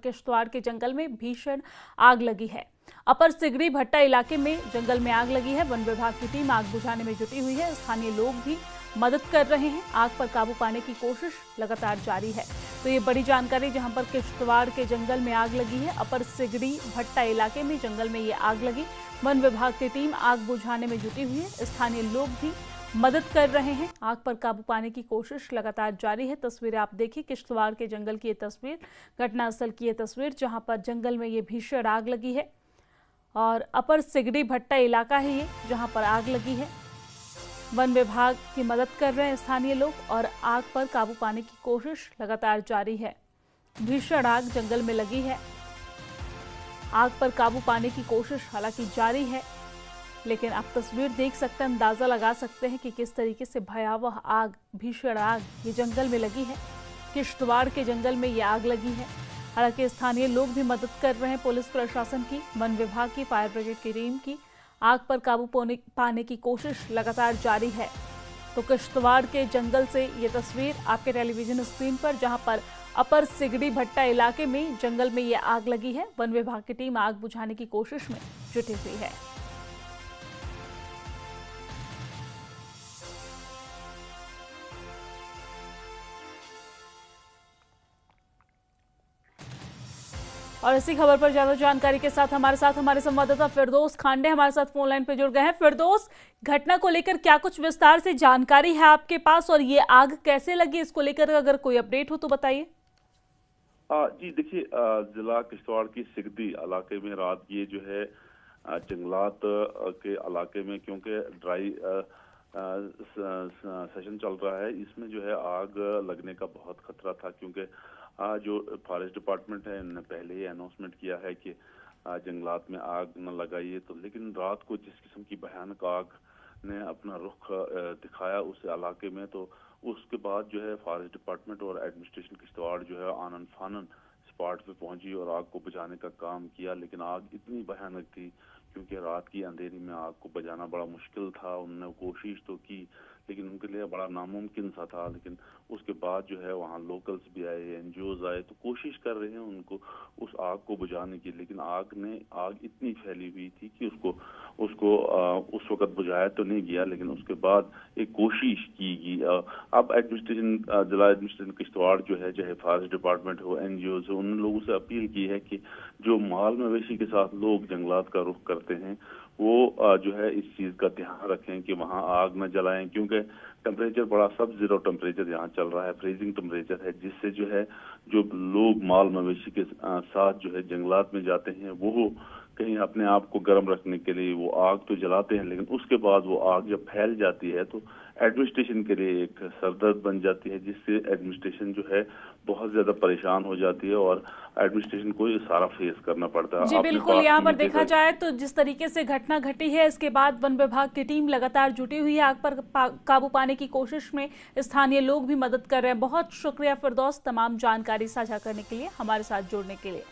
किश्तवाड़ के जंगल में भीषण आग लगी है। अपर सिगड़ी भट्टा इलाके में जंगल में आग लगी है। वन विभाग की टीम आग बुझाने में जुटी हुई है। स्थानीय लोग भी मदद कर रहे हैं। आग पर काबू पाने की कोशिश लगातार जारी है। तो ये बड़ी जानकारी, जहां पर किश्तवाड़ के जंगल में आग लगी है। अपर सिगड़ी भट्टा इलाके में जंगल में ये आग लगी। वन विभाग की टीम आग बुझाने में जुटी हुई है। स्थानीय लोग भी मदद कर रहे हैं। आग पर काबू पाने की कोशिश लगातार जारी है। तस्वीरें आप देखिए, किश्तवाड़ के जंगल की ये तस्वीर, घटनास्थल की ये तस्वीर, जहां पर जंगल में ये भीषण आग लगी है। और अपर सिगड़ी भट्टा इलाका है ये, जहां पर आग लगी है। वन विभाग की मदद कर रहे हैं स्थानीय लोग और आग पर काबू पाने की कोशिश लगातार जारी है। भीषण आग जंगल में लगी है। आग पर काबू पाने की कोशिश हालांकि जारी है, लेकिन आप तस्वीर देख सकते हैं, अंदाजा लगा सकते हैं कि किस तरीके से भयावह आग, भीषण आग ये जंगल में लगी है। किश्तवाड़ के जंगल में ये आग लगी है। हालांकि स्थानीय लोग भी मदद कर रहे हैं। पुलिस प्रशासन की, वन विभाग की, फायर ब्रिगेड की टीम की आग पर काबू पाने की कोशिश लगातार जारी है। तो किश्तवाड़ के जंगल से ये तस्वीर आपके टेलीविजन स्क्रीन पर, जहां पर अपर सिगड़ी भट्टा इलाके में जंगल में ये आग लगी है। वन विभाग की टीम आग बुझाने की कोशिश में जुटी हुई है। और इसी खबर पर ज्यादा जानकारी के साथ हमारे संवाददाता फिरदौस खांडे हमारे साथ फोन लाइन पे जुड़ गए हैं। फिरदौस, घटना को लेकर क्या कुछ विस्तार से जानकारी है आपके पास, और ये आग कैसे लगी, इसको लेकर अगर कोई अपडेट हो तो बताइए। जी देखिए, जिला किश्तवाड़ की सिगड़ी इलाके में रात ये जो है जंगलात के इलाके में, क्योंकि ड्राई सेशन चल रहा है, इसमें जो है आग लगने का बहुत खतरा था। क्योंकि जो फॉरेस्ट डिपार्टमेंट है, इन्होंने पहले ही अनाउंसमेंट किया है कि जंगलात में आग न लगाइए। तो लेकिन रात को जिस किस्म की भयानक आग ने अपना रुख दिखाया उस इलाके में, तो उसके बाद जो है फॉरेस्ट डिपार्टमेंट और एडमिनिस्ट्रेशन किश्तवाड़ जो है आनन फानन स्पॉट पे पहुंची और आग को बुझाने का काम किया। लेकिन आग इतनी भयानक थी, क्योंकि रात की अंधेरी में आग को बुझाना बड़ा मुश्किल था। उन्होंने कोशिश तो की, लेकिन उनके लिए बड़ा नामुमकिन सा था। लेकिन उसके बाद जो है वहाँ लोकल्स भी आए, एनजीओज आए, तो कोशिश कर रहे हैं उनको उस आग को बुझाने की। लेकिन आग इतनी फैली हुई थी कि उसको उस वक्त बुझाया तो नहीं गया, लेकिन उसके बाद एक कोशिश की गई। अब जिला एडमिनिस्ट्रेशन किश्तवाड़ जो है, चाहे फॉरेस्ट डिपार्टमेंट हो, एनजीओज हो, उन लोगों से अपील की है कि जो माल मवेशी के साथ लोग जंगलात का रुख करते हैं, वो जो है इस चीज का ध्यान रखें कि वहां आग न जलाएं। क्योंकि टेम्परेचर बड़ा सब जीरो टेम्परेचर यहाँ चल रहा है, फ्रीजिंग टेम्परेचर है, जिससे जो है जो लोग माल मवेशी के साथ जो है जंगलात में जाते हैं, वो कहीं अपने आप को गर्म रखने के लिए वो आग तो जलाते हैं, लेकिन उसके बाद वो आग जब फैल जाती है तो एडमिनिस्ट्रेशन के लिए एक सरदर्द बन जाती है, जिससे एडमिनिस्ट्रेशन जो है बहुत ज्यादा परेशान हो जाती है और एडमिनिस्ट्रेशन को ये सारा फेस करना पड़ता है। जी बिल्कुल, यहाँ पर देखा जाए तो जिस तरीके से घटना घटी है, इसके बाद वन विभाग की टीम लगातार जुटी हुई है आग पर काबू पाने की कोशिश में। स्थानीय लोग भी मदद कर रहे हैं। बहुत शुक्रिया फिरदौस, तमाम जानकारी साझा करने के लिए, हमारे साथ जुड़ने के लिए।